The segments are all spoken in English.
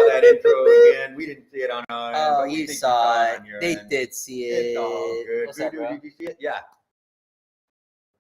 saw that intro again. We didn't see it on our end. Oh, you saw it. On your They end. did see it. It's all good. What's up, bro? Did you see it? Yeah.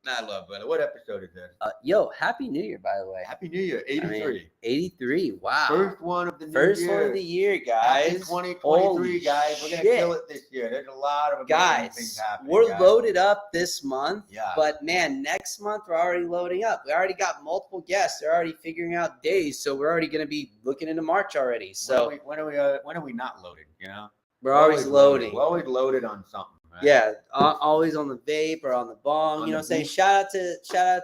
I love, brother. What episode is this? Yo, Happy New Year, by the way. Happy New Year. 83. 83. Wow. First one of the new First year. one of the year, guys. Happy 2023, Holy guys. We're going to kill it this year. There's a lot of amazing things happening. We're loaded up this month. Yeah. But, man, next month we're already loading up. We already got multiple guests. They're already figuring out days. So we're already going to be looking into March already. So when are we not loaded, you know? We're always loading. We're always loaded on something. Right? Yeah, always on the vape or on the bong. You know what I'm saying? Shout out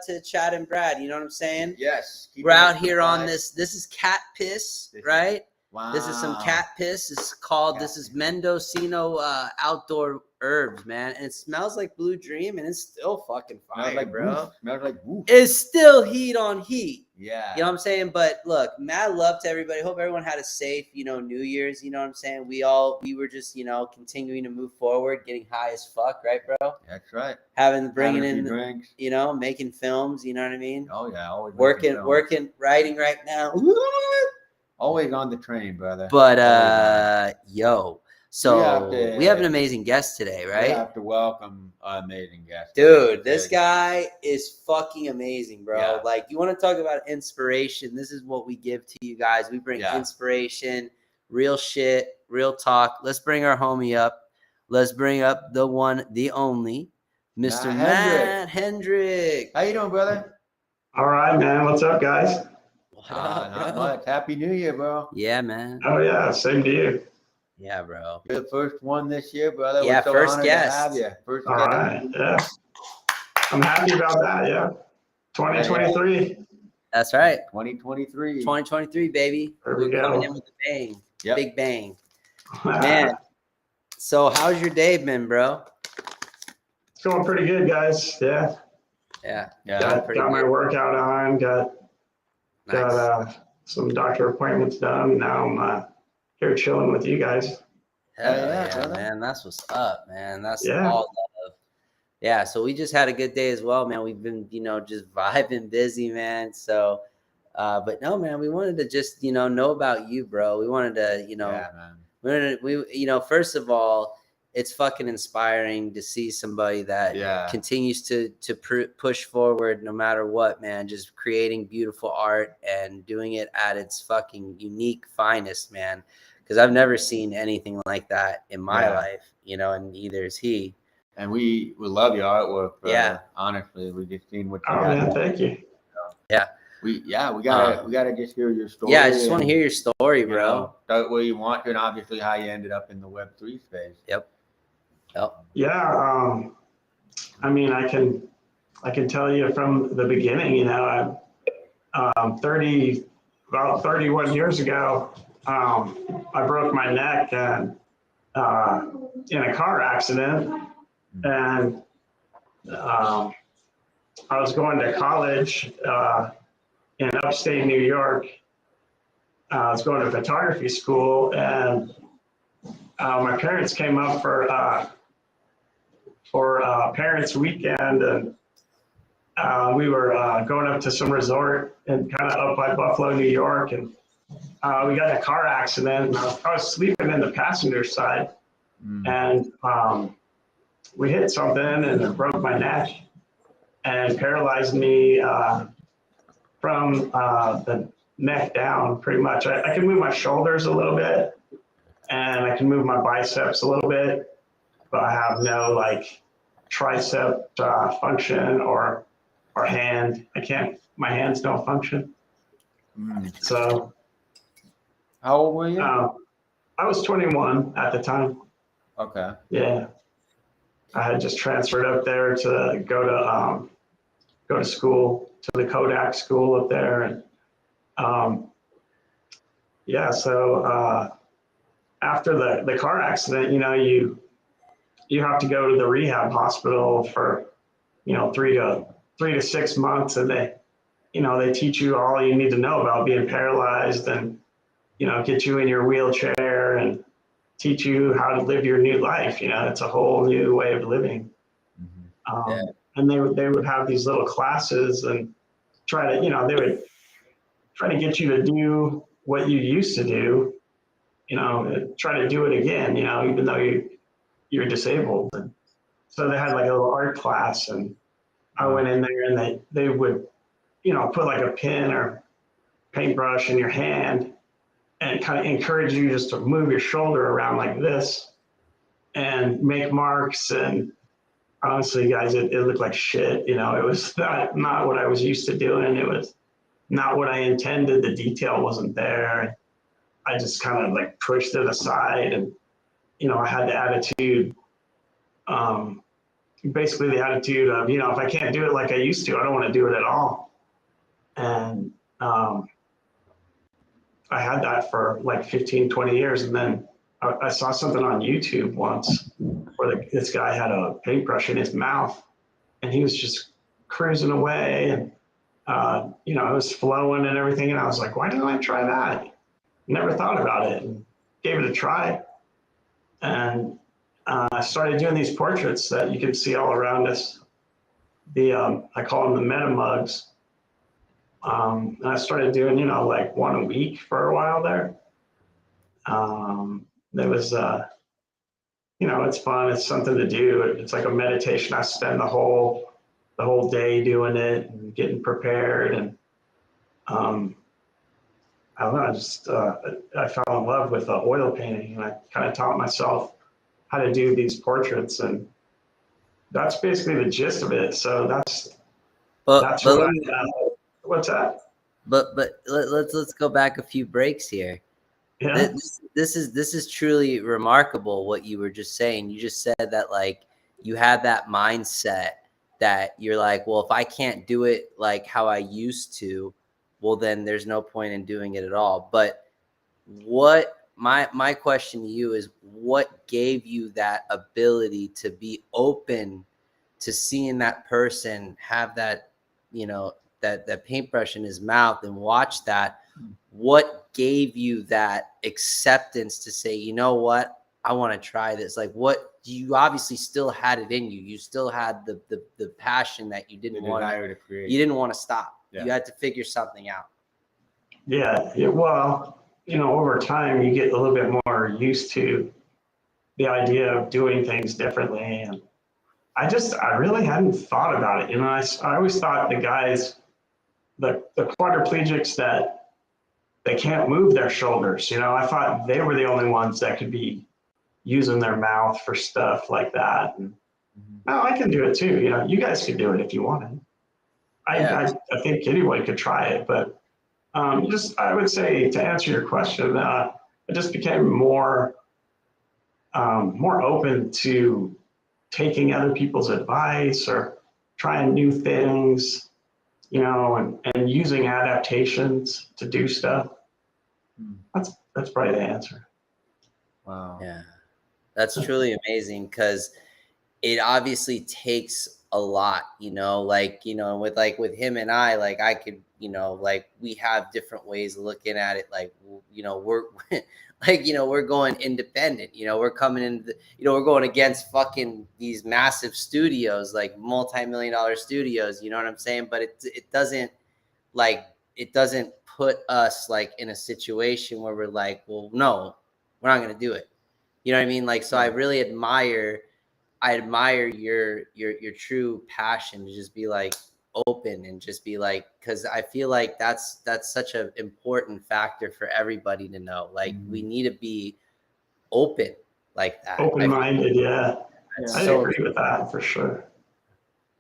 to Chad and Brad. You know what I'm saying? Yes. We're out here on this. This is cat piss, right? Wow. This is some cat piss. This is called. This is Mendocino outdoor herbs, man, and it smells like Blue Dream, and it's still fucking fire, like bro. Woof. Smells like woof. It's still heat on heat. Yeah. You know what I'm saying? But look, mad love to everybody. Hope everyone had a safe, New Year's. You know what I'm saying? We were just, continuing to move forward, getting high as fuck, right, bro? That's right. Bringing in drinks. Making films. You know what I mean? Oh yeah, always working, writing right now. Always on the train, brother. But yo. So we have an amazing guest today, right? We have to welcome our amazing guest. Dude, this guy is fucking amazing, bro. Yeah. Like, you want to talk about inspiration? This is what we give to you guys. We bring inspiration, real shit, real talk. Let's bring our homie up. Let's bring up the one, the only, Mr. Matt Hendrick. How you doing, brother? All right, man. What's up, guys? Not much. Happy New Year, bro. Yeah, man. Oh, yeah. Same to you. Yeah, bro. You're the first one this year, brother. Yeah, We're so first honored guest. to have you. First All guest. right. Yeah. I'm happy about that. Yeah. 2023. That's right. 2023. 2023, baby. There we We're coming go. in with a bang. Yep. Big bang. Man. So how's your day been, bro? It's going pretty good, guys. Yeah. Yeah. Got my workout on. Got some doctor appointments done. Now I'm here chilling with you guys. Hell yeah, brother. man. That's what's up, man. That's Yeah. all love. Yeah, so we just had a good day as well, man. We've been, just vibing busy, man. So, but no, man, we wanted to just, know about you, bro. We wanted to, man. First of all, it's fucking inspiring to see somebody that continues to push forward no matter what, man. Just creating beautiful art and doing it at its fucking unique finest, man. Because I've never seen anything like that in my life, and neither is he. And we love your artwork, bro. Yeah. Honestly, we just seen what you Oh, got. man. Thank you. Yeah. We gotta just hear your story. Yeah, I just want to hear your story, bro. Where you want to, and obviously how you ended up in the Web3 space. Yep. Yeah. I mean, I can tell you from the beginning, about 31 years ago, I broke my neck and in a car accident, and I was going to college in upstate New York. I was going to photography school, and my parents came up for parents' weekend, and we were going up to some resort and kind of up by Buffalo, New York, and we got in a car accident. And I was sleeping in the passenger side, and we hit something, and it broke my neck and paralyzed me from the neck down, pretty much. I can move my shoulders a little bit, and I can move my biceps a little bit, but I have no tricep function or hand. My hands don't function. So. How old were you? I was 21 at the time. Okay. Yeah. I had just transferred up there to go to school, to the Kodak school up there. And so after the car accident, you have to go to the rehab hospital for 3 to 6 months, and they teach you all you need to know about being paralyzed, and get you in your wheelchair and teach you how to live your new life. It's a whole new way of living. And they would have these little classes and try to, they would try to get you to do what you used to do, try to do it again, even though you're disabled. And so they had like a little art class, and I went in there, and they would, put like a pen or paintbrush in your hand and kind of encourage you just to move your shoulder around like this and make marks. And honestly, guys, it looked like shit. It was not what I was used to doing. It was not what I intended. The detail wasn't there. I just kind of like pushed it aside, and I had the attitude, basically the attitude of, if I can't do it like I used to, I don't want to do it at all. And I had that for like 15, 20 years. And then I saw something on YouTube once where this guy had a paintbrush in his mouth, and he was just cruising away, and it was flowing and everything. And I was like, why didn't I try that? Never thought about it, and gave it a try. And I started doing these portraits that you can see all around us. I call them the meta mugs. And I started doing, like one a week for a while there. There was, it's fun. It's something to do. It's like a meditation. I spend the whole day doing it and getting prepared. And I don't know. I fell in love with oil painting, and I kind of taught myself how to do these portraits, and that's basically the gist of it. So that's what's that? But let's go back a few breaks here. Yeah. This is truly remarkable what you were just saying. You just said that like you had that mindset that you're like, well, if I can't do it like how I used to, well, then there's no point in doing it at all. But what my question to you is, what gave you that ability to be open to seeing that person have that, that paintbrush in his mouth and watch that? What gave you that acceptance to say, you know what, I want to try this? Like, what, you obviously still had it in you. You still had the passion that you didn't want to create. You didn't want to stop. Yeah. You had to figure something out. Yeah. Well, over time you get a little bit more used to the idea of doing things differently. And I really hadn't thought about it. I always thought the guys, the quadriplegics that they can't move their shoulders, I thought they were the only ones that could be using their mouth for stuff like that. And no, I can do it too. You guys could do it if you wanted. I think anyone could try it, but I would say, to answer your question, I just became more open to taking other people's advice or trying new things, and using adaptations to do stuff. That's probably the answer. Wow. Yeah, that's truly amazing, because it obviously takes a lot, with him and I, like I could, like we have different ways of looking at it. Like, we're like, we're going independent, we're coming in, we're going against fucking these massive studios, like multi-million-dollar studios, you know what I'm saying? But it doesn't put us like in a situation where we're like, well, no, we're not going to do it. You know what I mean? Like, so I really admire your true passion to just be like open and just be like, because I feel like that's such an important factor for everybody to know. Like, we need to be open like that. Open-minded, yeah. I agree with that for sure.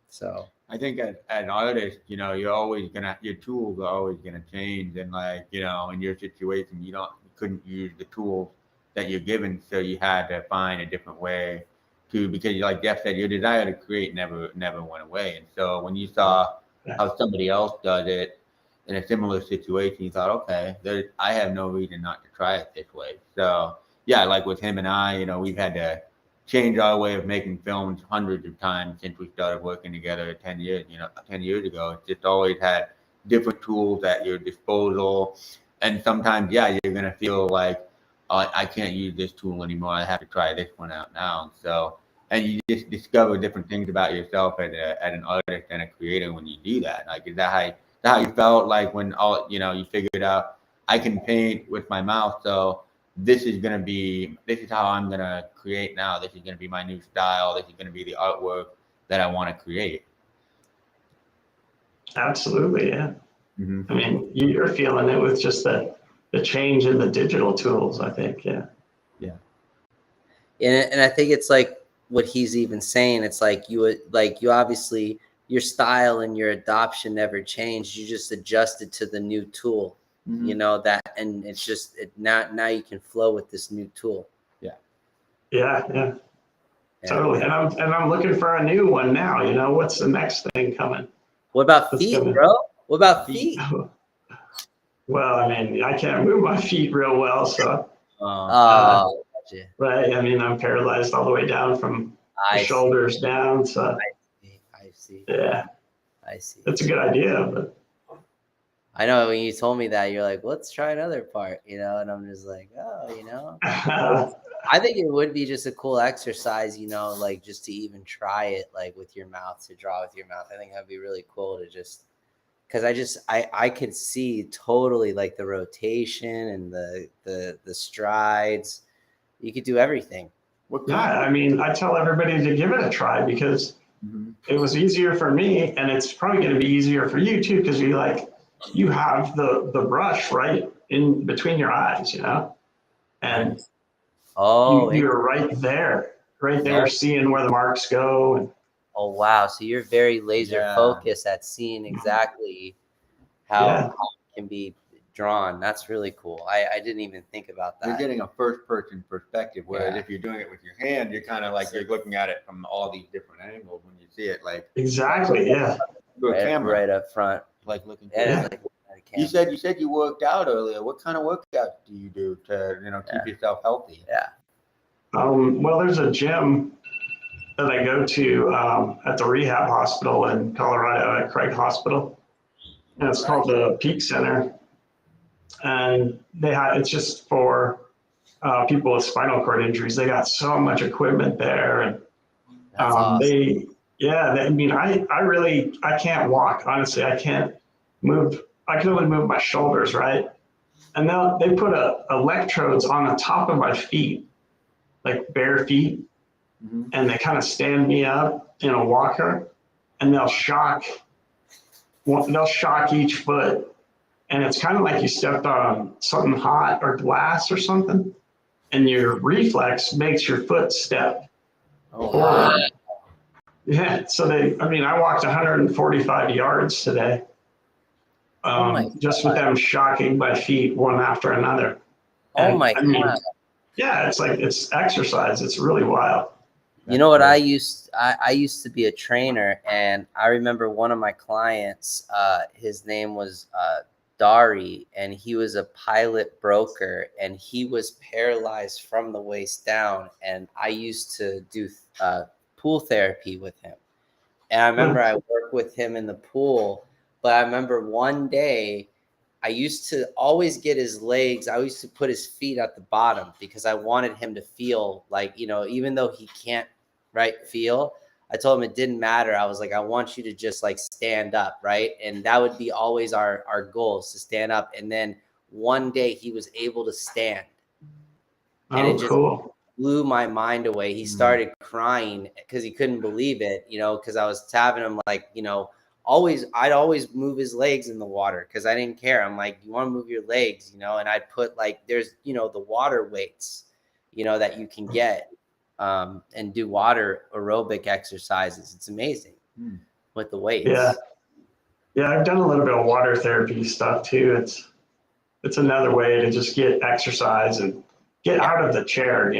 So I think as an artist, you're always your tools are always gonna change, and like, in your situation, you couldn't use the tools that you're given, so you had to find a different way to, because like Jeff said, your desire to create never went away. And so when you saw how somebody else does it in a similar situation, you thought, okay, I have no reason not to try it this way. So yeah, like with him and I, we've had to change our way of making films hundreds of times since we started working together 10 years ago. It's just always had different tools at your disposal. And sometimes, yeah, you're going to feel like, I can't use this tool anymore. I have to try this one out now. So, and you just discover different things about yourself as an artist and a creator when you do that. Like, is that how you felt like when you figured out I can paint with my mouth, so this is how I'm going to create now. This is going to be my new style. This is going to be the artwork that I want to create. Absolutely. Yeah. Mm-hmm. I mean, you're feeling it with just the change in the digital tools, I think. Yeah. Yeah. And I think it's like what he's even saying. It's like you obviously, your style and your adoption never changed. You just adjusted to the new tool, Mm-hmm. you know, and it's just now you can flow with this new tool. Yeah. Totally. And I'm looking for a new one now. You know, what's the next thing coming? What about feet, bro? What about feet? Well, I mean, I can't move my feet real well, so. Gotcha. Right. I mean, I'm paralyzed all the way down from the shoulders down. So. I see. Yeah. I see. That's a good idea, but. I know when you told me that, you're like, let's try another part, you know, and I'm just like, oh, you know. I think it would be just a cool exercise, you know, like just to even try it, like with your mouth, to draw with your mouth. I think that'd be really cool to just, because I could see totally like the rotation and the strides. You could do everything. Yeah, I mean, I tell everybody to give it a try because it was easier for me, and it's probably going to be easier for you too, because you have the brush right in between your eyes, you know, and you're right there, seeing where the marks go. And oh wow, so you're very laser focused at seeing exactly how it can be drawn. That's really cool. I didn't even think about that. You're getting a first person perspective, whereas if you're doing it with your hand, you're kind of like you're looking at it from all these different angles when you see it, like exactly, camera right up front, like looking. You said you worked out earlier. What kind of workouts do you do to keep yourself healthy? Well, there's a gym that I go to at the rehab hospital in Colorado at Craig Hospital, and it's called the Peak Center, and it's just for people with spinal cord injuries. They got so much equipment there, and that's awesome. I mean, I can't walk, honestly. I can't move. I can only move my shoulders, right? And they put electrodes on the top of my feet, like bare feet, and they kind of stand me up in a walker, and they'll shock each foot, and it's kind of like you stepped on something hot or glass or something, and your reflex makes your foot step forward. Yeah, so I walked 145 yards today, just with them shocking my feet one after another. God. Yeah, it's exercise. It's really wild. You know what? I used to be a trainer, and I remember one of my clients, his name was Dari, and he was a pilot broker, and he was paralyzed from the waist down, and I used to do pool therapy with him. And I remember I worked with him in the pool, but I remember one day I used to always get his legs. I used to put his feet at the bottom because I wanted him to feel like, even though he can't feel, I told him it didn't matter. I was like, I want you to just like stand up. Right. And that would be always our goal, is to stand up. And then one day he was able to stand. And it just blew my mind away. He started crying because he couldn't believe it, because I was having him like, I'd always move his legs in the water because I didn't care. I'm like, you want to move your legs, and I'd put like, there's, the water weights, that you can get and do water aerobic exercises. It's amazing with the weights. Yeah, I've done a little bit of water therapy stuff too. It's another way to just get exercise and get out of the chair,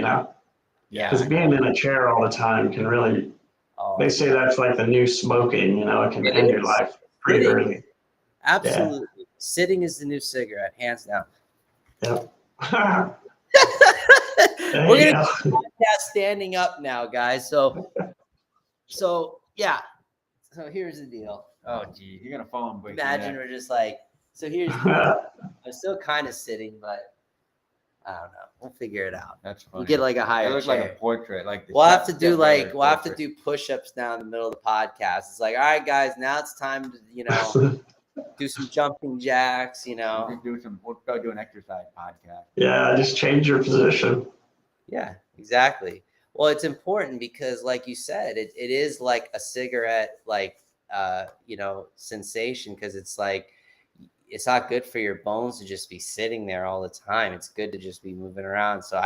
because being in a chair all the time can really, they say that's like the new smoking, it can end your life pretty early. Absolutely. Yeah. Sitting is the new cigarette, hands down. Yep. We're going to do podcast standing up now, guys. So yeah. So here's the deal. Oh, geez. You're going to fall and break. Imagine we're just like, so here's the deal. I'm still kind of sitting, but I don't know. We'll figure it out. That's funny. We'll get like a higher chair. It looks like a portrait. We'll have to do push-ups now in the middle of the podcast. It's like, all right, guys, now it's time to, do some jumping jacks, you know. We'll go do an exercise podcast. Yeah, just change your position. Yeah, exactly. Well, it's important because, like you said, it is like a cigarette, like, you know, sensation, because it's like, it's not good for your bones to just be sitting there all the time. It's good to just be moving around. So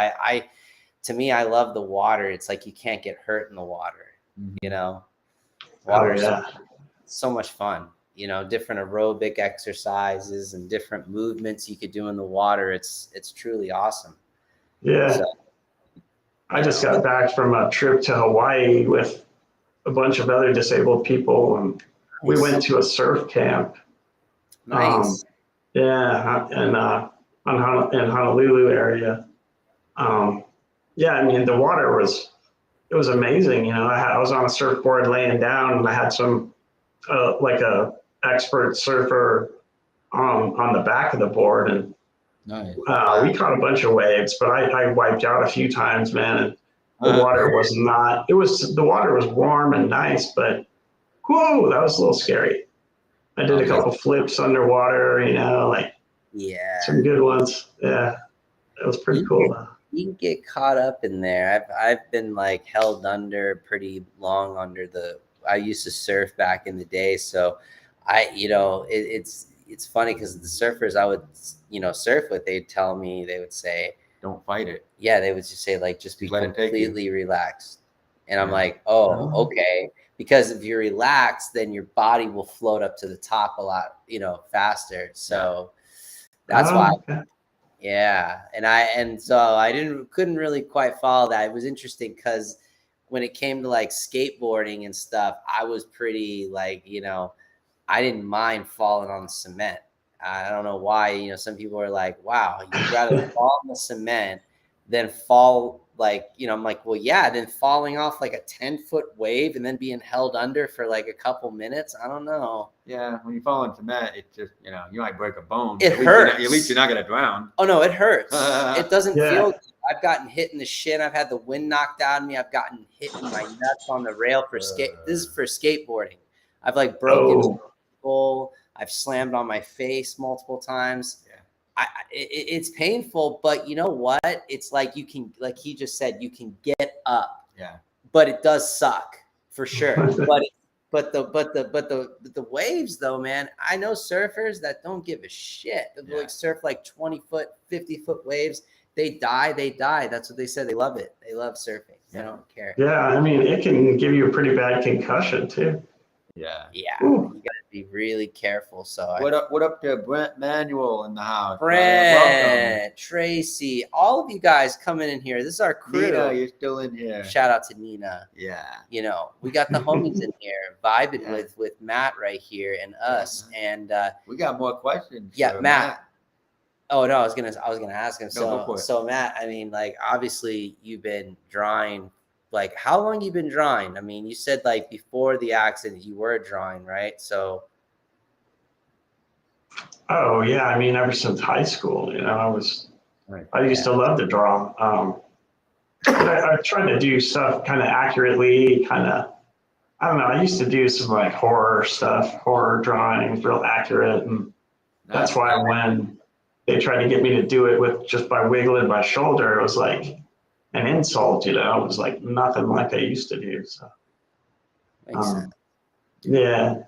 to me, I love the water. It's like you can't get hurt in the water, you know. Water is so much fun, you know, different aerobic exercises and different movements you could do in the water. It's truly awesome. Yeah. So, I just got back from a trip to Hawaii with a bunch of other disabled people, and we went to a surf camp. Nice. Yeah, and in Honolulu area. Yeah, I mean the water was amazing. You know, I was on a surfboard laying down, and I had some like a expert surfer on the back of the board, and Nice. we caught a bunch of waves, but I wiped out a few times, man. And the water was not. The water was warm and nice, but whoa, that was a little scary. I did a couple flips underwater, you know, like some good ones. Yeah, it was pretty cool though. You can get caught up in there. I've been like held under pretty long under I used to surf back in the day, so you know, it's funny because the surfers I would, you know, surf with, they'd tell me, they would say, don't fight it. Yeah, they would just say, like, just be completely relaxed. And I'm like, oh, okay. Because if you're relaxed, then your body will float up to the top a lot, you know, faster. So that's why. Yeah. And so I couldn't really quite follow that. It was interesting because when it came to like skateboarding and stuff, I was pretty like, you know, I didn't mind falling on the cement. I don't know why, you know, some people are like, wow, you'd rather fall on the cement than fall, like, you know, I'm like, well, yeah, then falling off like a 10-foot wave and then being held under for like a couple minutes. I don't know. Yeah, when you fall on cement, it's just, you know, you might break a bone. It hurts. At least you're not going to drown. Oh, no, it hurts. It doesn't feel good. I've gotten hit in the shin. I've had the wind knocked out of me. I've gotten hit in my nuts on the rail for This is for skateboarding. I've like broken I've slammed on my face multiple times. Yeah. It's painful, but you know what? It's like you can, like he just said, you can get up. Yeah. But it does suck for sure. but the waves though, man. I know surfers that don't give a shit. They like surf like 20-foot, 50-foot waves. They die. That's what they said. They love it. They love surfing. They don't care. Yeah, I mean, it can give you a pretty bad concussion too. Yeah. You gotta be really careful. So what up to Brent Manuel in the house? Brent, Tracy, all of you guys coming in here. This is our crew. Nina, you're still in here. Shout out to Nina. Yeah. You know, we got the homies in here vibing with Matt right here and us. And we got more questions. Yeah, Matt. Oh no, I was gonna ask him. So Matt, I mean, like obviously you've been drawing. Like, how long you been drawing? I mean, you said like before the accident you were drawing, right? So. Oh yeah, I mean, ever since high school, you know, I used to love to draw. I tried to do stuff kind of accurately, I don't know. I used to do some like horror stuff, horror drawings, real accurate, and that's why when they tried to get me to do it with just by wiggling my shoulder, it was like an insult, you know. It was like nothing like I used to do. So, makes sense. Yeah,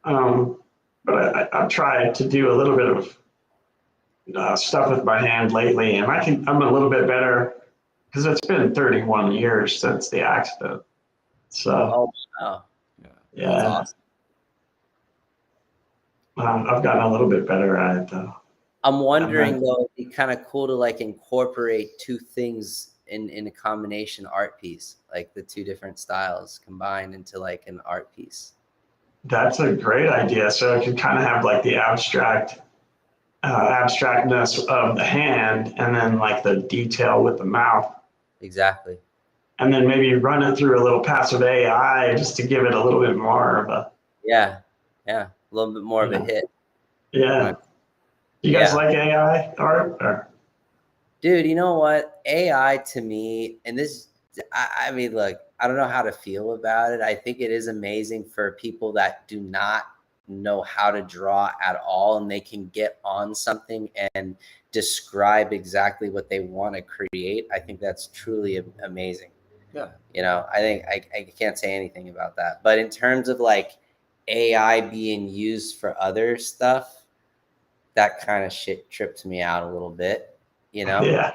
but I've tried to do a little bit of stuff with my hand lately, and I'm a little bit better because it's been 31 years since the accident. So, yeah, that's awesome. I've gotten a little bit better at it though. I'm wondering though, it'd be kind of cool to like incorporate two things in a combination art piece, like the two different styles combined into like an art piece. That's a great idea. So it could kind of have like the abstractness of the hand, and then like the detail with the mouth. Exactly. And then maybe run it through a little passive AI just to give it a little bit more of a. Yeah, a little bit more of a hit. Yeah. You guys like AI art? Or? Dude, you know what? AI to me, and this, I mean, look, I don't know how to feel about it. I think it is amazing for people that do not know how to draw at all, and they can get on something and describe exactly what they want to create, I think that's truly amazing. Yeah. You know, I think I can't say anything about that. But in terms of like AI being used for other stuff, that kind of shit trips me out a little bit, you know? Yeah.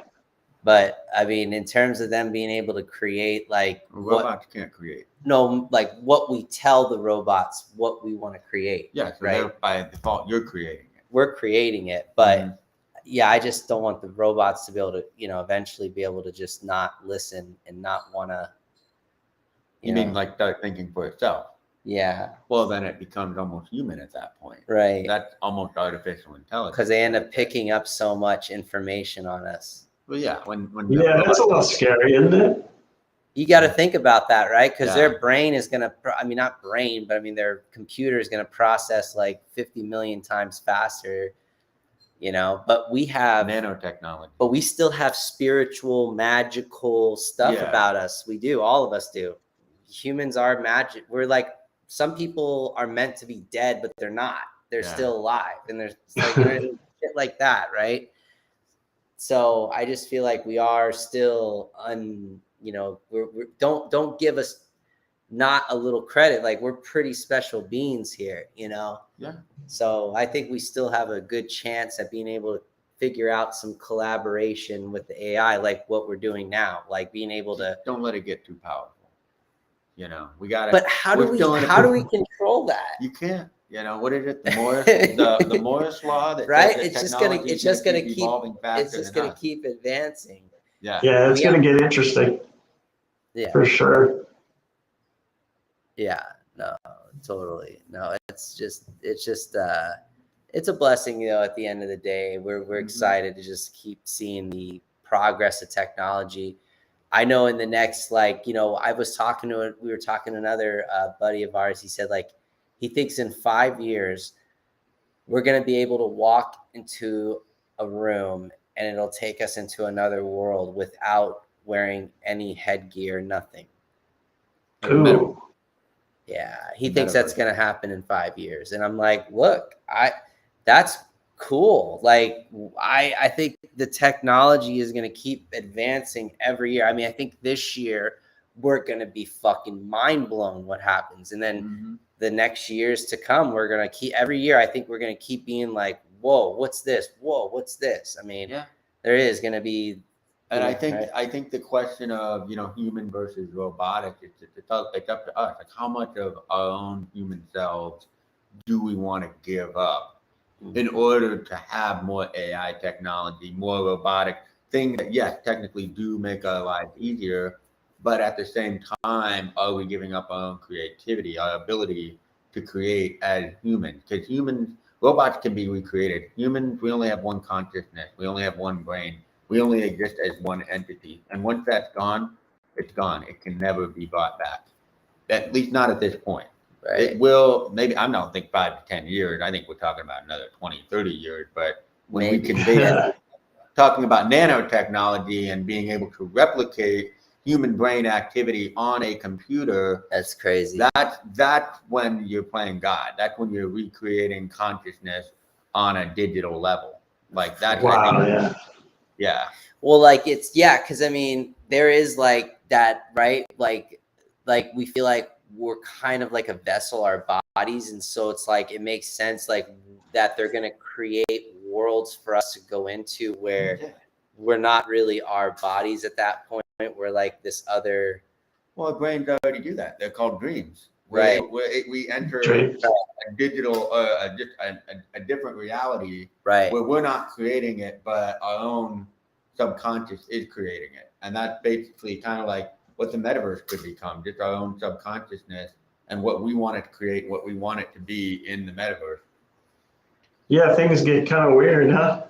But I mean, in terms of them being able to create like robots can't create. No, like what we tell the robots what we want to create. Yeah, so right. By default, you're creating it. We're creating it, but yeah, I just don't want the robots to be able to, you know, eventually be able to just not listen and not want to. You mean like start thinking for itself? Yeah. Well, then it becomes almost human at that point. Right. That's almost artificial intelligence. Because they end up picking up so much information on us. Well, yeah. When that's a little scary, isn't it? You got to think about that, right? Because Yeah. their brain is going to, I mean, not brain, but I mean, their computer is going to process like 50 million times faster, you know, but we have nanotechnology, but we still have spiritual, magical stuff about us. We do. All of us do. Humans are magic. We're like, some people are meant to be dead, but they're not. They're still alive. And there's like, you know, shit like that, right? So I just feel like we are still you know, we're don't give us not a little credit. Like, we're pretty special beings here, you know? Yeah. So I think we still have a good chance at being able to figure out some collaboration with the AI, like what we're doing now, like being able to. Don't let it get too powerful. You know, we got to. But how do we control that? You can't. You know, what is it? The Morris law that right? Says it's just gonna keep evolving faster. It's just gonna keep advancing. Yeah, it's gonna get interesting. Yeah, for sure. Yeah, no, totally. No, it's just it's a blessing, you know. At the end of the day, we're excited to just keep seeing the progress of technology. I know in the next, like, you know, we were talking to another buddy of ours. He said, like, he thinks in 5 years we're going to be able to walk into a room and it'll take us into another world without wearing any headgear, nothing. Ooh. Yeah, he thinks that's going to happen in 5 years. And I'm like, look, that's cool. Like, I think the technology is going to keep advancing every year. I mean, I think this year we're going to be fucking mind blown what happens. And then the next years to come, we're going to keep every year. I think we're going to keep being like, whoa, what's this? Whoa, what's this? I mean, there is going to be. And I think the question of, you know, human versus robotic, it's up to us. Like, how much of our own human selves do we want to give up in order to have more AI technology, more robotic things that, yes, technically do make our lives easier, but at the same time, are we giving up our own creativity, our ability to create as humans? Because robots can be recreated. Humans, we only have one consciousness. We only have one brain. We only exist as one entity. And once that's gone, it's gone. It can never be brought back. At least not at this point. Right. It will, maybe, I don't think 5 to 10 years. I think we're talking about another 20, 30 years. But when we can be talking about nanotechnology and being able to replicate human brain activity on a computer. That's crazy. That's when you're playing God. That's when you're recreating consciousness on a digital level. Like that. Wow, yeah. Well, like because I mean, there is like that, right? Like we feel like we're kind of like a vessel, our bodies. And so it's like, it makes sense like that they're going to create worlds for us to go into where we're not really our bodies at that point. We're like this other. Well, brains already do that. They're called dreams. Right. We enter a digital, a different reality. Right. Where we're not creating it, but our own subconscious is creating it. And that's basically kind of like what the metaverse could become, just our own subconsciousness and what we want it to create, what we want it to be in the metaverse. Yeah, things get kind of weird, huh?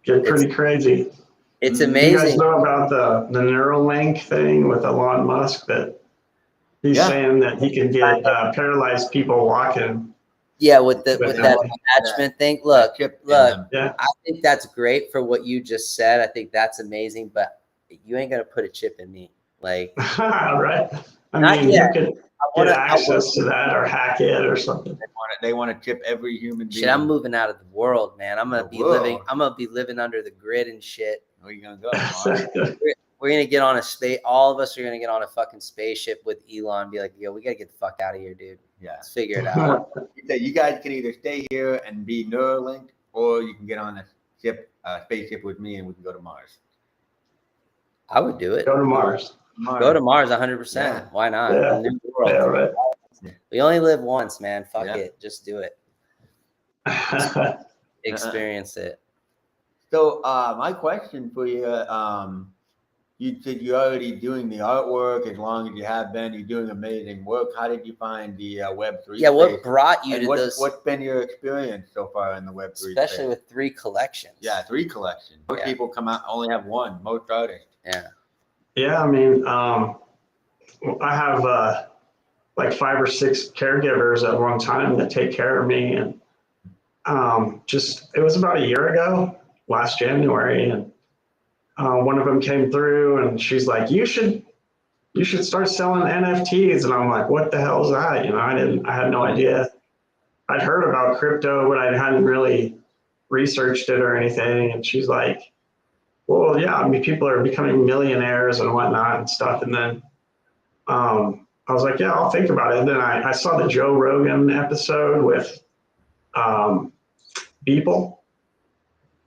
Get pretty crazy. It's amazing. You guys know about the Neuralink thing with Elon Musk, that he's saying that he can get paralyzed people walking. Yeah, with that attachment thing. Look, I think that's great for what you just said. I think that's amazing, but you ain't gonna put a chip in me. Like, right? I not mean, yet. you get access to that or hack it or something. They want to chip every human being. Shit, I'm moving out of the world, man. I'm gonna be living under the grid and shit. Where you gonna go? We're gonna get on a space. All of us are gonna get on a fucking spaceship with Elon and be like, yo, we gotta get the fuck out of here, dude. Yeah. Let's figure it out. You guys can either stay here and be Neuralinked, or you can get on a spaceship with me and we can go to Mars. I would do it. Go to Mars. Go to Mars 100%. Yeah. Why not? Yeah. New world. Yeah, right. We only live once, man. Fuck it. Just do it. Experience it. So my question for you, you said you're already doing the artwork. As long as you have been, you're doing amazing work. How did you find the Web3? Yeah, what brought you to this? What's been your experience so far in the Web3 Especially space? with 3 collections. Yeah, 3 collections. Most people come out only have 1. Most artists. Yeah. Yeah, I mean, I have like 5 or 6 caregivers at one time that take care of me, and it was about a year ago, last January, and one of them came through and she's like, you should start selling NFTs. And I'm like, what the hell is that? You know, I had no idea. I'd heard about crypto, but I hadn't really researched it or anything. And she's like, well, yeah, I mean, people are becoming millionaires and whatnot and stuff. And then I was like, yeah, I'll think about it. And then I saw the Joe Rogan episode with Beeple.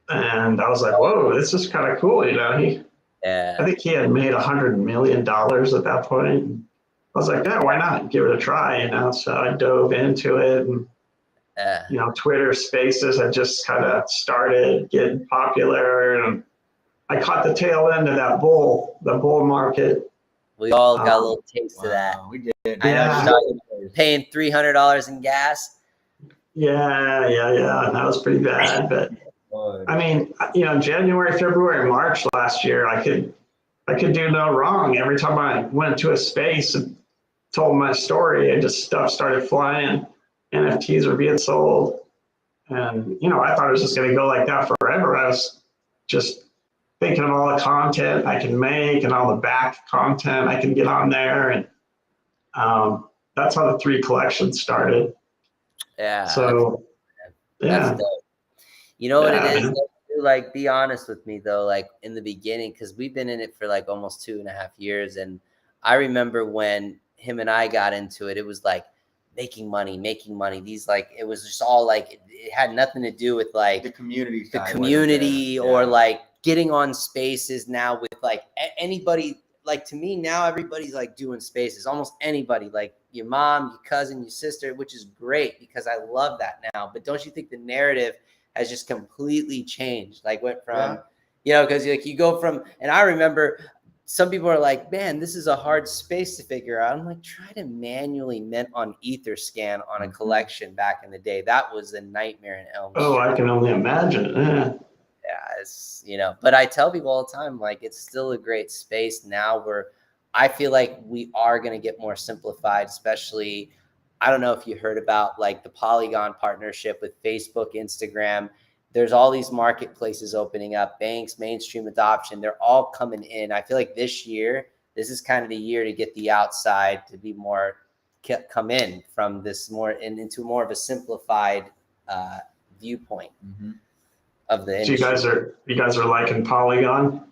And I was like, whoa, this is kind of cool. You know, I think he had made $100 million at that point. I was like, yeah, why not give it a try? You know, so I dove into it, and you know, Twitter Spaces had just kind of started getting popular, and I caught the tail end of the bull market. We all got a little taste of that. We did. I know you're paying $300 in gas. Yeah, and that was pretty bad, but. I mean, you know, January, February, March last year, I could do no wrong. Every time I went to a space and told my story, stuff started flying. NFTs were being sold. And, you know, I thought it was just going to go like that forever. I was just thinking of all the content I can make and all the back content I can get on there. And that's how the 3 collections started. Yeah. So, that's dope. You know what it is? Like, be honest with me though, like in the beginning, because we've been in it for like almost 2.5 years. And I remember when him and I got into it, it was like making money. These like, it was just all like, it had nothing to do with like the community or like getting on spaces now with like anybody. Like, to me now, everybody's like doing spaces, almost anybody, like your mom, your cousin, your sister, which is great because I love that now. But don't you think the narrative has just completely changed? Like, went from, you know, because like you go from, and I remember some people are like, man, this is a hard space to figure out. I'm like, try to manually mint on Etherscan on a collection back in the day. That was a nightmare in Elm Street. Oh, I can only imagine. Yeah, it's, you know, but I tell people all the time, like, it's still a great space now where I feel like we are going to get more simplified, especially, I don't know if you heard about like the Polygon partnership with Facebook, Instagram. There's all these marketplaces opening up, banks, mainstream adoption. They're all coming in. I feel like this is kind of the year to get the outside to be more, come in from this more and into more of a simplified viewpoint of the industry. So you guys are liking Polygon?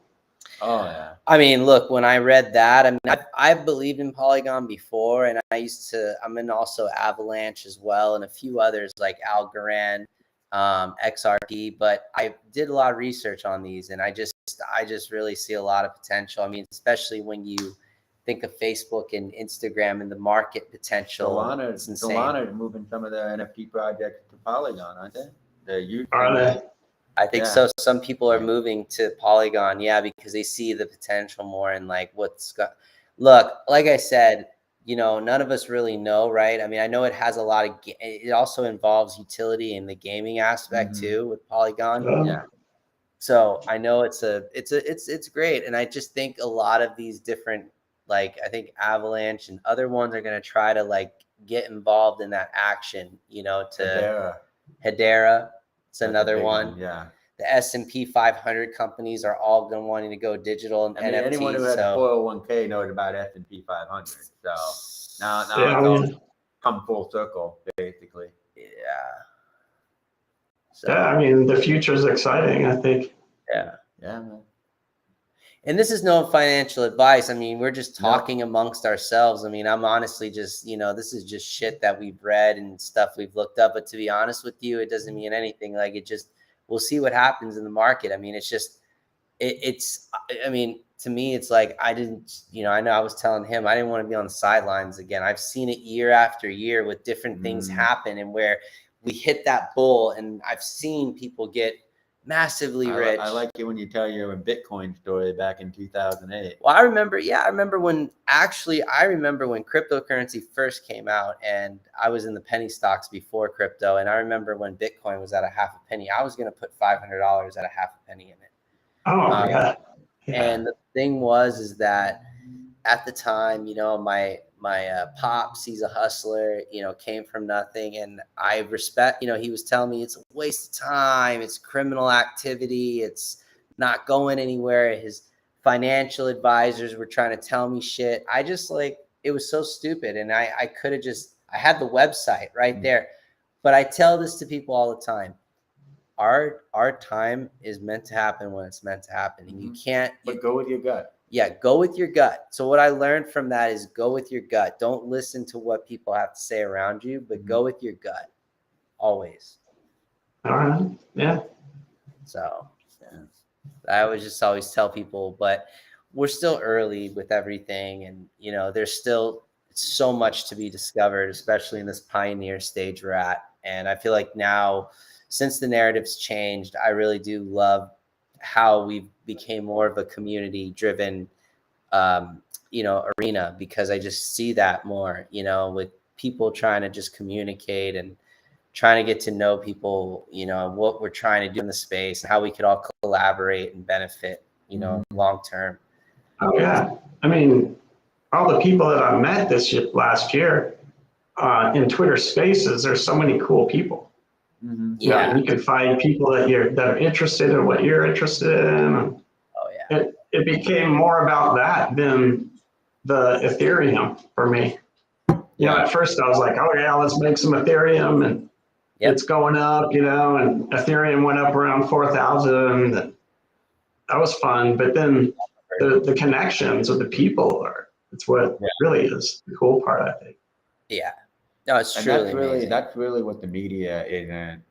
Oh yeah. I mean, look, when I read that, I mean, I've believed in Polygon before, and I'm in also Avalanche as well, and a few others like Algorand, XRP, but I did a lot of research on these, and I just really see a lot of potential. I mean, especially when you think of Facebook and Instagram and the market potential. Solana is moving some of their NFT projects to Polygon, aren't they? Are they? I think so. Some people are moving to Polygon, because they see the potential more and like look, like I said, you know, none of us really know, right? I mean, I know it has a lot of, it also involves utility in the gaming aspect too with Polygon. Yeah. So I know it's great. And I just think a lot of these different, like, I think Avalanche and other ones are going to try to like get involved in that action, you know, to Hedera. It's another one. the S&P 500 companies are all going to wanting to go digital and NFTs. Anyone who has a 401k knows about S&P 500. So now it's all come full circle, basically. Yeah. So, yeah, I mean, the future is exciting, I think. Yeah. Yeah, man. And this is no financial advice. I mean, we're just talking amongst ourselves. I mean, I'm honestly just, this is just shit that we've read and stuff we've looked up. But to be honest with you, it doesn't mean anything. Like, it just, we'll see what happens in the market. I mean, it's just, I mean, to me, it's like, I didn't, I know I was telling him, I didn't want to be on the sidelines again. I've seen it year after year with different things happen, and where we hit that bull, and I've seen people get massively rich. I like it when you tell your Bitcoin story back in 2008. Well, I remember when cryptocurrency first came out, and I was in the penny stocks before crypto. And I remember when Bitcoin was at a half a penny, I was going to put $500 at a half a penny in it. Oh, yeah. And the thing is that at the time, my pops, he's a hustler, came from nothing. And I respect, he was telling me it's a waste of time. It's criminal activity. It's not going anywhere. His financial advisors were trying to tell me shit. I just it was so stupid. And I could have I had the website right there, but I tell this to people all the time. Our time is meant to happen when it's meant to happen. And you can't, but go with your gut. Yeah, go with your gut. So what I learned from that is go with your gut. Don't listen to what people have to say around you, but go with your gut always. All right. Yeah. So I would just always tell people, but we're still early with everything. And, there's still so much to be discovered, especially in this pioneer stage we're at. And I feel like now, since the narrative's changed, I really do love how we became more of a community driven, arena, because I just see that more, with people trying to just communicate and trying to get to know people, what we're trying to do in the space and how we could all collaborate and benefit, long term. Oh, yeah. I mean, all the people that I met last year in Twitter Spaces, there's so many cool people. Yeah, you can find people that are interested in what you're interested in. Oh yeah. It became more about that than the Ethereum for me. At first I was like, oh yeah, let's make some Ethereum, and it's going up, and Ethereum went up around 4,000. That was fun, but then the connections with the people it's what really is the cool part, I think. Yeah. No, it's and truly that's really what the media isn't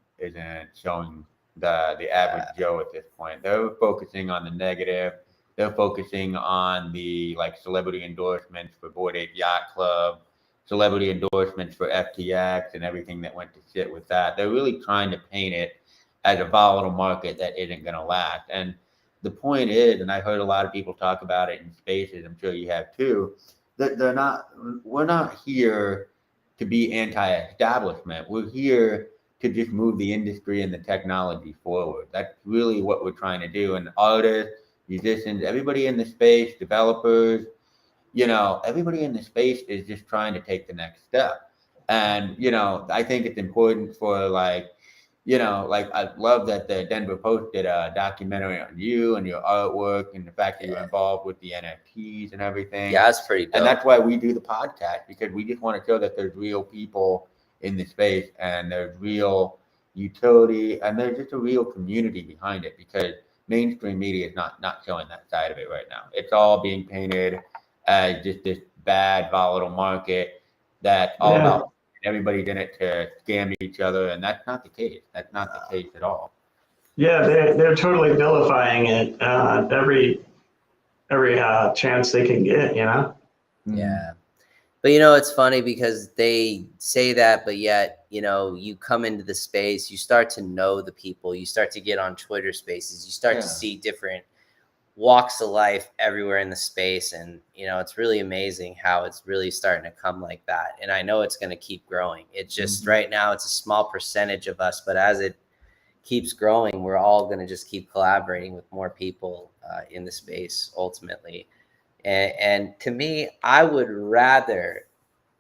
showing the average Joe at this point. They're focusing on the negative. They're focusing on the celebrity endorsements for Bored Ape Yacht Club, celebrity endorsements for FTX, and everything that went to shit with that. They're really trying to paint it as a volatile market that isn't going to last. And the point is, and I heard a lot of people talk about it in spaces, I'm sure you have too, that we're not here to be anti-establishment. We're here to just move the industry and the technology forward. That's really what we're trying to do. And artists, musicians, everybody in the space, developers, everybody in the space is just trying to take the next step. And, I think it's important for I love that the Denver Post did a documentary on you and your artwork and the fact that you're involved with the NFTs and everything. Yeah, that's pretty dope. And that's why we do the podcast, because we just want to show that there's real people in the space and there's real utility and there's just a real community behind it, because mainstream media is not showing that side of it right now. It's all being painted as just this bad, volatile market that's all about everybody's in it to scam each other, and that's not the case. That's not the case at all. Yeah, they're totally vilifying it every chance they can get, Yeah. But it's funny because they say that, but yet, you come into the space, you start to know the people, you start to get on Twitter spaces, you start to see different walks of life everywhere in the space. And, it's really amazing how it's really starting to come like that. And I know it's going to keep growing. It's just right now, it's a small percentage of us, but as it keeps growing, we're all going to just keep collaborating with more people in the space ultimately. And to me, I would rather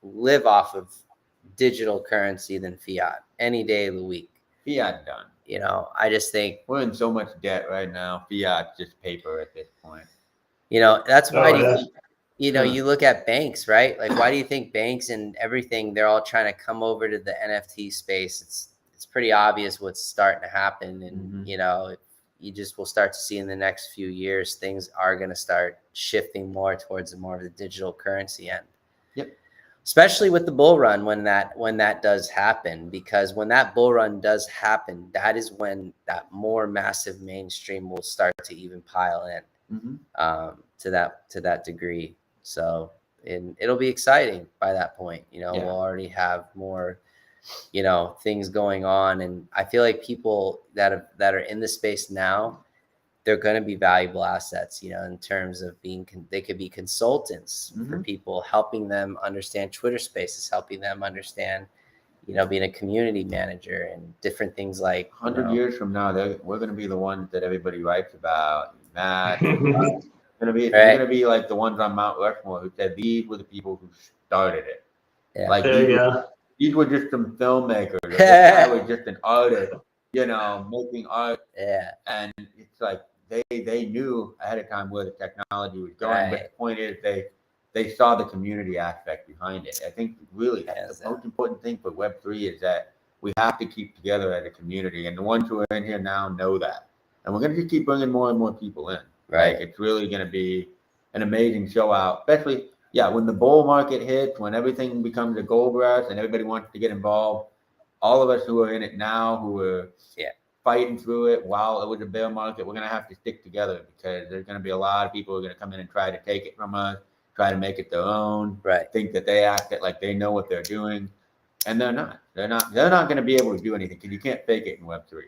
live off of digital currency than fiat any day of the week. Fiat done. you know, I just think we're in so much debt right now. Fiat's just paper at this point. You know, that's why you know, Hmm. you look at banks, right? Like, why do you think banks and everything, they're all trying to come over to the NFT space? It's pretty obvious what's starting to happen. And, you know, you just will start to see in the next few years, things are going to start shifting more towards more of the digital currency end. Yep. Especially with the bull run, when that does happen, because when that bull run does happen, that is when that more massive mainstream will start to even pile in to that degree. So it'll be exciting by that point. You know, we'll already have more, you know, things going on, and I feel like people that are in the space now, they're going to be valuable assets, you know, in terms of they could be consultants for people, helping them understand Twitter Spaces, helping them understand, you know, being a community manager and different things like. 100 years from now, we're going to be the ones that everybody writes about. Matt, We're gonna be like the ones on Mount Rushmore who said these were the people who started it. Yeah. Like these were just some filmmakers. This guy was just an artist, you know, making art. Yeah. And it's like they knew ahead of time where the technology was going. Right. But the point is they saw the community aspect behind it. I think really the most important thing for Web3 is that we have to keep together as a community. And the ones who are in here now know that. And we're gonna just keep bringing more and more people in. Right. Like, it's really going to be an amazing show out, especially, when the bull market hits, when everything becomes a gold rush and everybody wants to get involved. All of us who are in it now, who are fighting through it while it was a bear market, we're going to have to stick together, because there's going to be a lot of people who are going to come in and try to take it from us, try to make it their own, think that they act like they know what they're doing. And they're not. They're not going to be able to do anything, because you can't fake it in Web3.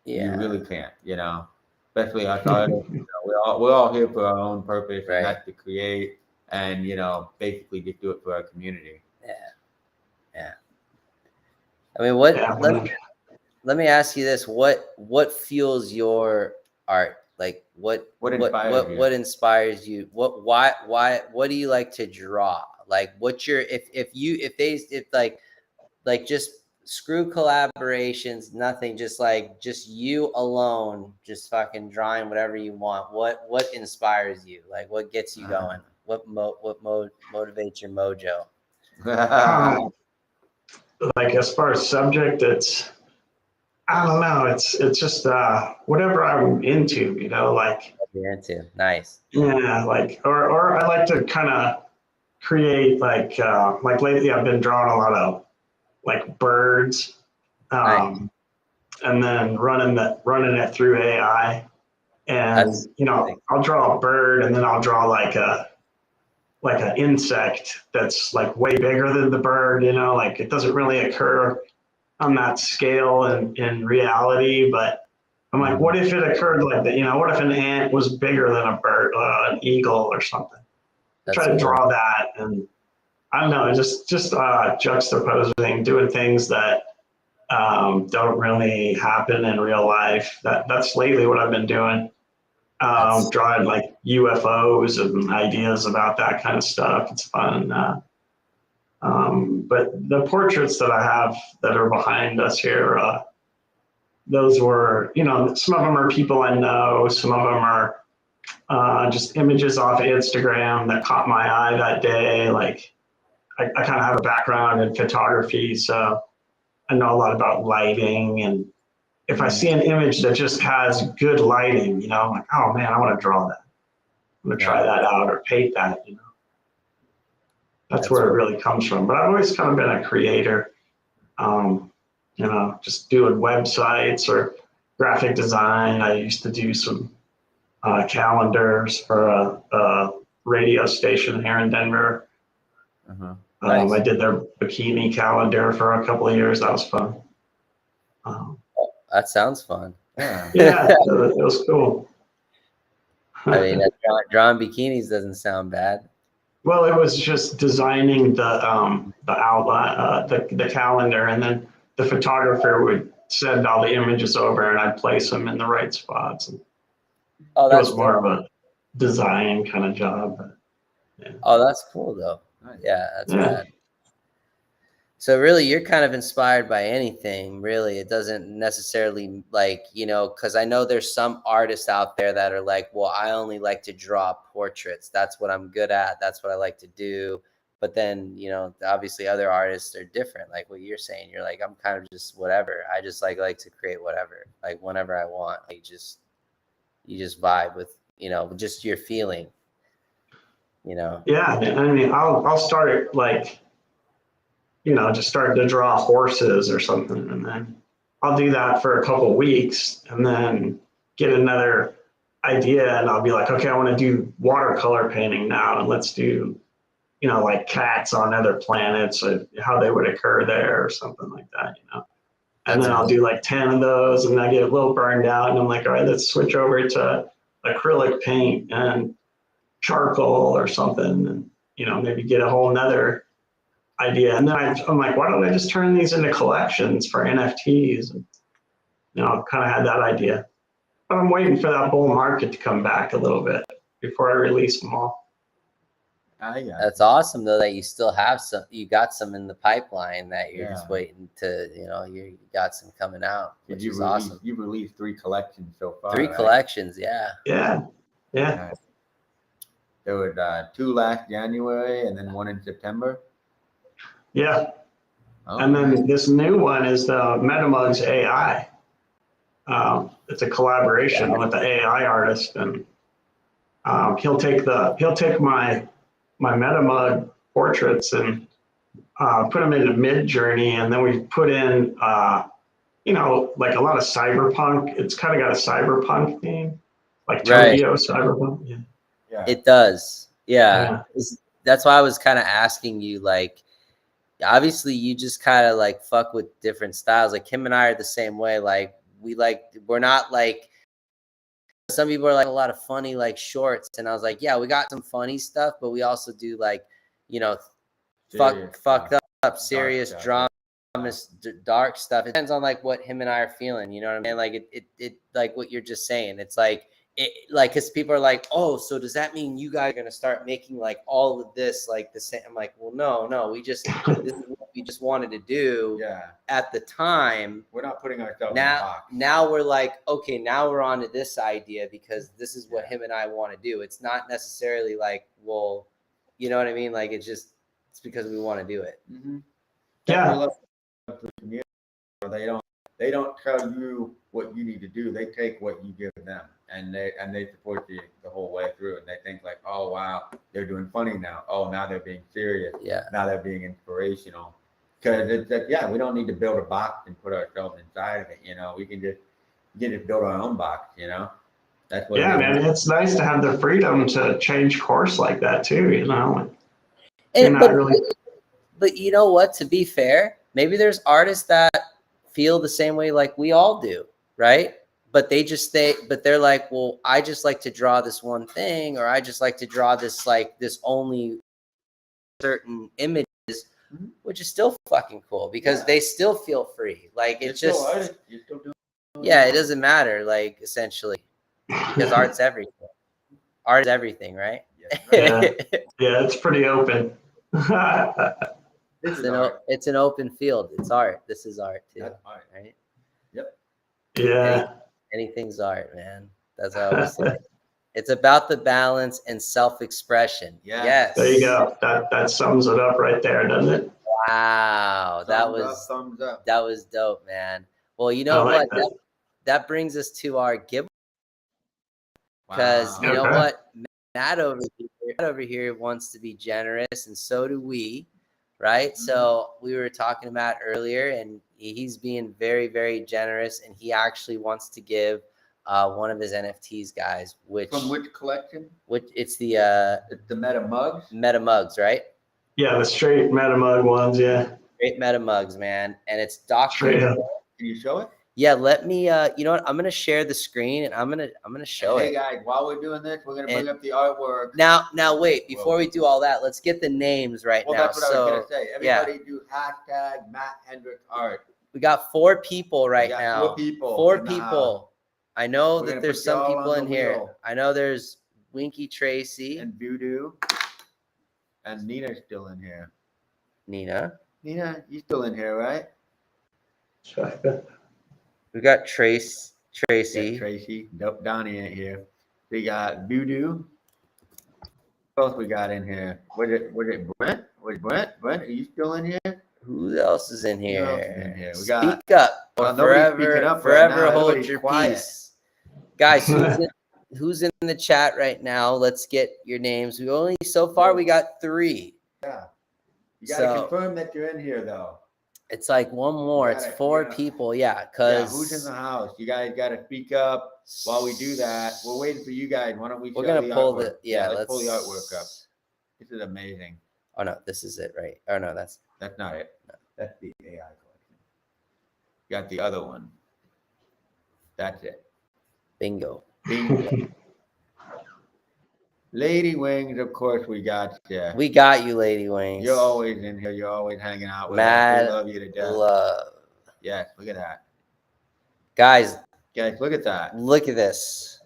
You really can't, you know. Especially us artists, you know, we're all here for our own purpose, and that's to create and, you know, basically just do it for our community. Yeah. I mean, let me ask you this: what fuels your art? Like, what inspires you? What do you like to draw? Like, what's your if just screw collaborations, nothing, just you alone, just fucking drawing whatever you want. What inspires you? Like, what gets you going? What motivates your mojo? Like, as far as subject, I don't know. It's just whatever I'm into, you know, like. You're into. Nice. Yeah, like, or I like to kind of create like lately I've been drawing a lot of like birds, and then running it through AI, and you know, I'll draw a bird, and then I'll draw like an insect that's like way bigger than the bird, you know, like it doesn't really occur on that scale in reality, but I'm like, what if it occurred like that? You know, what if an ant was bigger than a bird, an eagle or something? Try to draw that, and I don't know, just juxtaposing, doing things that don't really happen in real life. That's lately what I've been doing. Drawing like UFOs and ideas about that kind of stuff. It's fun. But the portraits that I have that are behind us here, those were, you know, some of them are people I know, some of them are just images off Instagram that caught my eye that day. Like, I kind of have a background in photography, so I know a lot about lighting. And if I see an image that just has good lighting, you know, I'm like, oh man, I want to draw that. I'm going to try that out or paint that, you know. That's where it really comes from. But I've always kind of been a creator, you know, just doing websites or graphic design. I used to do some calendars for a radio station here in Denver. Nice. I did their bikini calendar for a couple of years. That was fun. That sounds fun. Yeah, it was cool. I mean, drawing bikinis doesn't sound bad. Well, it was just designing the outline, the calendar, and then the photographer would send all the images over, and I'd place them in the right spots. And it was more of a design kind of job. But, Oh, that's cool though. Yeah, that's bad. So really, you're kind of inspired by anything, really. It doesn't necessarily like, you know, because I know there's some artists out there that are like, well, I only like to draw portraits. That's what I'm good at. That's what I like to do. But then, you know, obviously other artists are different. Like what you're saying, you're like, I'm kind of just whatever. I just like to create whatever, like whenever I want. Like you just vibe with, you know, just your feeling, you know. Yeah, I mean, I'll start like, you know, just start to draw horses or something, and then I'll do that for a couple weeks, and then get another idea, and I'll be like, okay, I want to do watercolor painting now, and let's do, you know, like cats on other planets, or how they would occur there, or something like that, you know. And then I'll do like 10 of those, and I get a little burned out, and I'm like, all right, let's switch over to acrylic paint and charcoal or something, and, you know, maybe get a whole nother idea. And then I'm like, why don't I just turn these into collections for NFTs? And, you know, kind of had that idea. But I'm waiting for that bull market to come back a little bit before I release them all. That's awesome though that you still have some. You got some in the pipeline that you're just waiting to. You know, you got some coming out, which is awesome. You've released 3 collections so far. 3 collections, yeah. Yeah. There were 2 last January and then 1 in September. Yeah. Oh, And then this new one is the MetaMugs AI. It's a collaboration with the AI artist, and he'll take my MetaMug portraits and put them into Mid Journey, and then we put in you know, like a lot of cyberpunk. It's kind of got a cyberpunk theme, like Tokyo cyberpunk. Yeah. It does. Yeah. That's why I was kind of asking you, like, obviously you just kind of like fuck with different styles. Like him and I are the same way. Like we're not like, some people are like a lot of funny like shorts, and I was like, yeah, we got some funny stuff, but we also do like, you know, fucked up serious drama, dark stuff. It depends on like what him and I are feeling, you know what I mean? Like it like what you're just saying. It's like like, because people are like, oh, so does that mean you guys are gonna start making like all of this like the same? I'm like, well, no, we just this is what we just wanted to do. At the time, we're not putting ourselves in a box. Now we're like, okay, now we're on to this idea because this is what him and I want to do. It's not necessarily like, well, you know what I mean? Like it's because we want to do it. Yeah. They don't tell you what you need to do. They take what you give them, and they support you the whole way through. And they think like, oh wow, they're doing funny now. Oh, now they're being serious. Yeah. Now they're being inspirational. Because it's like, we don't need to build a box and put ourselves inside of it. You know, we can just build our own box. You know, that's what. Yeah, man, it's nice to have the freedom to change course like that too. You know, but you know what? To be fair, maybe there's artists that feel the same way like we all do, right? But they're like, well, I just like to draw this one thing, or I just like to draw this like this only certain images, which is still fucking cool because they still feel free. Like it's just you're still doing it doesn't matter, like essentially, because art's everything. Art is everything, right? Yeah, it's pretty open. It's an open field. It's art. This is art too. That's art. Right? Yep. Yeah. Anything's art, man. That's how I always say it. It's about the balance and self-expression. Yes. There you go. That sums it up right there, doesn't it? Wow. Thumbs up. That was dope, man. Well, you know what? That brings us to our giveaway. Because you know what? Matt over here wants to be generous, and so do we. Right. So we were talking about earlier, and he's being very, very generous, and he actually wants to give one of his NFTs, guys. From which collection? It's the MetaMugs. MetaMugs, right? Yeah, the straight MetaMug ones. Yeah. Straight MetaMugs, man, and it's Dr. Can you show it? Yeah, let me. You know what? I'm gonna share the screen, and I'm gonna show it. Hey guys, while we're doing this, we're gonna bring up the artwork. Now wait. Before we do all that, let's get the names right now. That's what I was gonna say. Everybody do hashtag Matt Hendrick art. We got 4 people right now. 4 people. 4 people. I know that there's some people in here. I know there's Winky Tracy and Voodoo, and Nina's still in here. Nina. Nina, you still in here, right? We got Tracy. Yeah, Tracy. Nope, Donnie ain't here. We got Voodoo. Who else we got in here? Was it Brent? Was Brent? Brent, are you still in here? Who else is in Who here? else is in here? We Speak got, up or well, nobody's speaking forever, up right forever now. hold Everybody's your quiet. peace. Guys, who's in the chat right now? Let's get your names. So far we got 3. Yeah. You got to So- confirm that you're in here, though. It's like one more. It's 4 people. Yeah, because who's in the house? You guys got to speak up while we do that. We're waiting for you guys. Why don't we we're show gonna the pull artwork? the let's pull the artwork up. This is amazing. Oh no, this is it, right? Oh no, that's not it. No, that's the AI collection. You got the other one. That's it. bingo. Bingo. Lady Wings, of course, we got you. We got you, Lady Wings. You're always in here. You're always hanging out with Mad us. We love you to death. love. Yes, look at that. Guys, Look at that. look at this.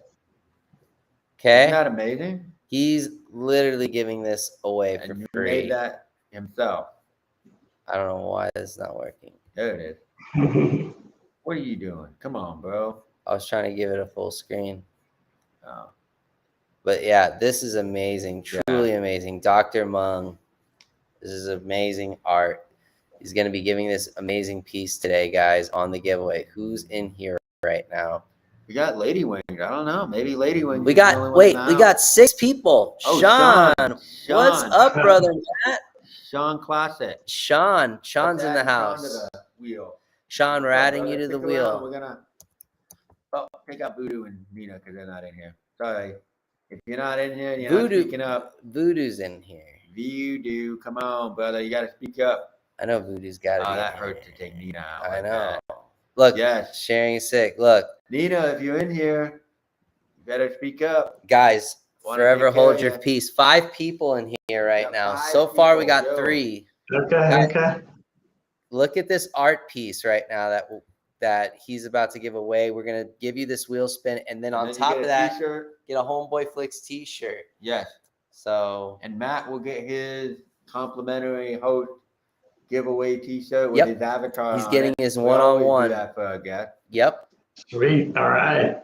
Okay? Isn't that amazing? He's literally giving this away And for you free. made that himself. I don't know why this is not working. There it is. What are you doing? Come on, bro. I was trying to give it a full screen. Oh. But yeah, this is amazing. Truly amazing. Dr. Mung. This is amazing art. He's going to be giving this amazing piece today, guys, on the giveaway. Who's in here right now? We got Lady Wings. I don't know. Maybe Lady Wings. We got 6 people. Oh, Sean. Sean. What's up, brother Matt? Sean Classic. Sean's in the Sean house. to the wheel. Sean, we're adding you to the Stick around. wheel. We're gonna take out Voodoo and Nina because they're not in here. Sorry. If you're not in here, you're not speaking up. Voodoo's in here. Voodoo, come on, brother. You gotta speak up. I know Voodoo's got to be. That in hurts here. to take Nina out. I like know. that. Look, Yes. sharing is sick. Look, Nina, if you're in here, you better speak up. guys, Wanna forever take care hold of your ya. peace. 5 people in here right Got now. 5 So far, we people, got yo. 3. Okay. Look at this art piece right now that he's about to give away. We're gonna give you this wheel spin, and then on then you top get of a that, t-shirt. get a Homeboi Flicks t-shirt. Yes. So And Matt will get his complimentary host giveaway t-shirt with his avatar. he's on getting it. his We always do one-on-one. that for our guests. Yep. Sweet. All right.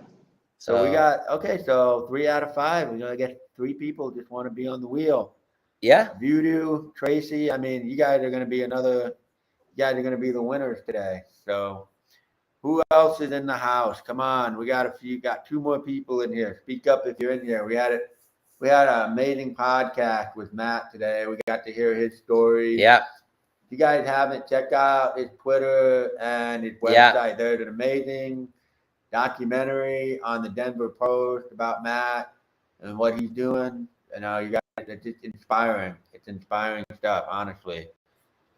So we got, so 3 out of 5. We're gonna get 3 people just want to be on the wheel. Yeah. Voodoo, Tracy. I mean, you guys are gonna be the winners today. So who else is in the house? Come on, we got 2 more people in here. Speak up if you're in here. We had an amazing podcast with Matt today. We got to hear his story. Yeah. If you guys haven't, check out his Twitter and his website. There's an amazing documentary on the Denver Post about Matt and what he's doing. And you guys, it's just inspiring. It's inspiring stuff, honestly.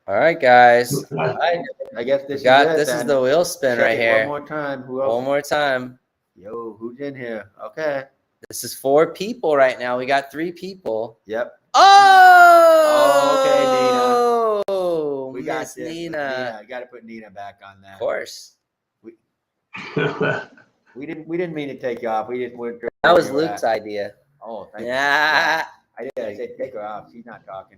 All right, guys. I guess this is the wheel spin right here. One more time. Who else? One more time. Yo, who's in here? Okay. This is 4 people right now. We got 3 people. Yep. Oh, We got Miss this. Nina. You got to put Nina back on that. Of course. We didn't mean to take you off. We just went. That was Luke's idea. Oh, thank you. Yeah. I did. I said take her off. She's not talking.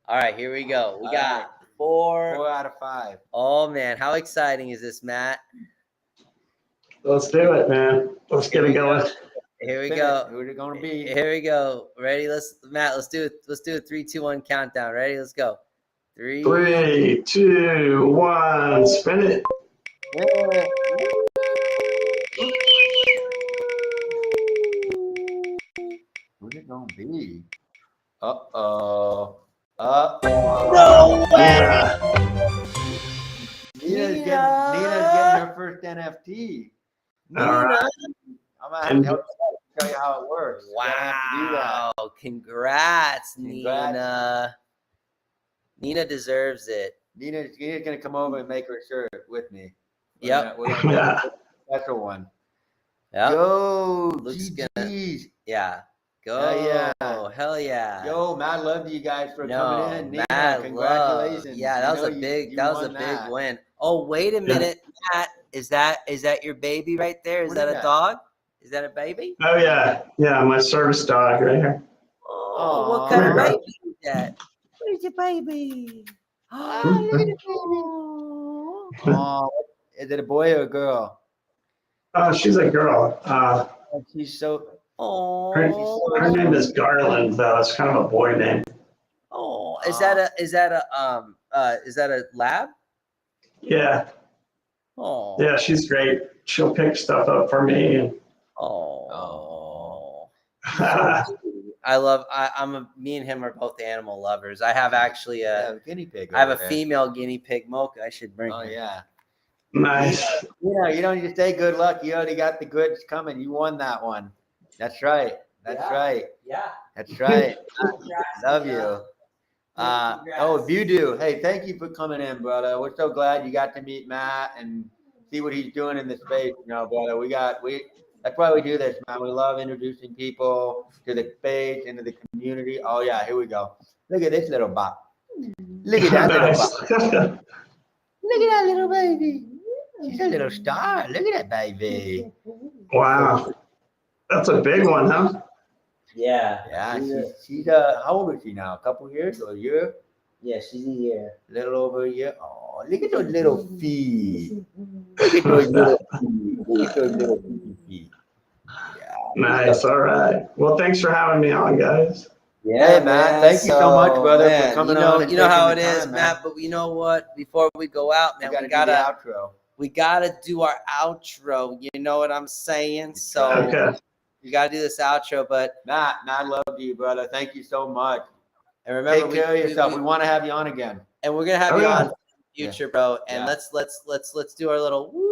All right, here we go. We got 4. 4 out of 5. Oh man, how exciting is this, Matt? Let's do it, man. Let's get it going. Here we go. Who's it gonna be? Here we go. Ready? Let's do it. Let's do a 3, 2, 1 countdown. Ready? Let's go. 3. 3, 2, 1. Spin it. Who's it gonna be? Uh-oh. No way! Yeah. Nina's getting her first NFT. All right. I'm gonna have to help you how it works. You're gonna have to do that. Wow! Congrats, Congrats. Nina. Nina deserves it. Nina's gonna come over and make her shirt with me. Yep. We're gonna Yeah. do a special one. Yep. Yo, Looks GGs. Yeah. Go. Yeah. Hell yeah. Yo, mad love to you guys for coming in. Nina, mad congratulations. love. Yeah, that was a big win. Oh, wait a minute, Matt. Is that your baby right there? Is What that is a that? dog? Is that a baby? Oh, yeah. Yeah, my service dog right here. Oh, what Aw. kind of baby is that? What is your baby. Oh, look at the baby. Oh, is it a boy or a girl? She's a girl. Oh, she's so. Her Oh, name is Garland, though. It's kind of a boy name. oh, is that a lab? Yeah. Oh, Yeah, she's great. She'll pick stuff up for me. oh. And, Me and him are both animal lovers. I have actually Yeah, guinea pig. I have a over there. female guinea pig mocha. I should bring Oh her. yeah. nice. You don't need to say good luck. You already got the goods coming. You won that one. That's right. That's Yeah. right. Yeah. That's right. Congrats, Love man. you. Congrats. If you do, hey, thank you for coming in, brother. We're so glad you got to meet Matt and see what he's doing in the space. You know, brother, that's why we do this, man. We love introducing people to the space, into the community. Oh yeah, here we go. Look at this little bop. Look at that little bop. Nice. Look at that little baby. She's a little star. Look at that baby. Wow. That's a big one, huh? Yeah. Yeah, she's how old is she now? A couple years or a year? Yeah, she's a year. A little over a year. Oh, look at those little feet. Look at those little feet. Look at those little feet. Yeah. Nice. All right. Well, thanks for having me on, guys. Yeah, Hey, Matt, thank you so much, brother, for coming on and You know how it taking the is, time, Matt. But you know what? Before we go out, man, We gotta do our outro. You know what I'm saying? So Okay. we gotta do this outro. But Matt, I love you, brother. Thank you so much. and remember, Take care of yourself. We want to have you on again. and we're gonna have Oh, you yeah. on in the future, bro. And Yeah. let's do our little. Woo!